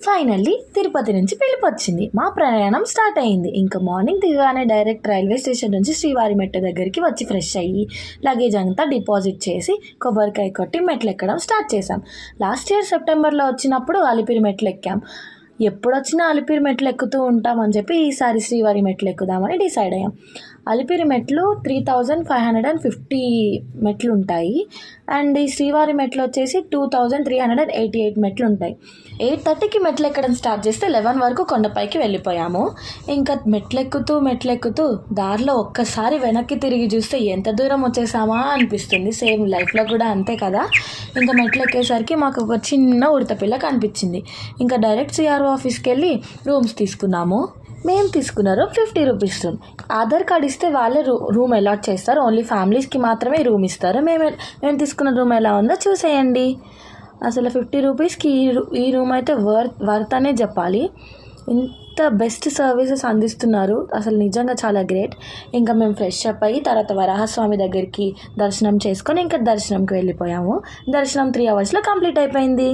Finally Tirupati నుంచి పిలుపు వచ్చింది. మా ప్రయాణం స్టార్ట్ అయింది. ఇంకా మార్నింగ్ దిగానే డైరెక్ట్ రైల్వే స్టేషన్ నుంచి శ్రీవారి మెట్టు దగ్గరికి వచ్చి ఫ్రెష్ అయ్యి లగేజ్ అంతా డిపాజిట్ చేసి కొబ్బరికాయ కొట్టి మెట్లు ఎక్కడం స్టార్ట్ చేశాం. లాస్ట్ ఇయర్ సెప్టెంబర్లో వచ్చినప్పుడు అలిపిరి మెట్లు ఎక్కాం. ఎప్పుడు వచ్చినా అలిపిరి మెట్లు ఎక్కుతూ ఉంటామని చెప్పి ఈసారి శ్రీవారి మెట్లు ఎక్కుదామని డిసైడ్ అయ్యాం. అలిపిరి మెట్లు 3550 మెట్లు ఉంటాయి. అండ్ ఈ శ్రీవారి మెట్లు వచ్చేసి 2388 మెట్లు ఉంటాయి. 8:30కి మెట్లు ఎక్కడం స్టార్ట్ చేస్తే 11 వరకు కొండపైకి వెళ్ళిపోయాము. ఇంకా మెట్లెక్కుతూ దారిలో ఒక్కసారి వెనక్కి తిరిగి చూస్తే ఎంత దూరం వచ్చేసామా అనిపిస్తుంది. సేమ్ లైఫ్లో కూడా అంతే కదా. ఇంకా మెట్లు ఎక్కేసరికి మాకు ఒక చిన్న ఉడతపిల్ల కనిపించింది. ఇంకా డైరెక్ట్ సిఆర్ఓ ఆఫీస్కి వెళ్ళి రూమ్స్ తీసుకున్నాము. మేము తీసుకున్నారు 50 రూపీస్ రూమ్. ఆధార్ కార్డ్ ఇస్తే వాళ్ళే రూమ్ అలాట్ చేస్తారు. ఓన్లీ ఫ్యామిలీస్కి మాత్రమే రూమ్ ఇస్తారు. మేము తీసుకున్న రూమ్ ఎలా ఉందో చూసేయండి. అసలు 50 రూపీస్కి ఈ రూమ్ అయితే వర్త్ అనే చెప్పాలి. ఇంత బెస్ట్ సర్వీసెస్ అందిస్తున్నారు. అసలు నిజంగా చాలా గ్రేట్. ఇంకా మేము ఫ్రెష్ అప్ అయ్యి తర్వాత వరాహస్వామి దగ్గరికి దర్శనం చేసుకొని ఇంకా దర్శనంకి వెళ్ళిపోయాము. దర్శనం 3 అవర్స్లో కంప్లీట్ అయిపోయింది.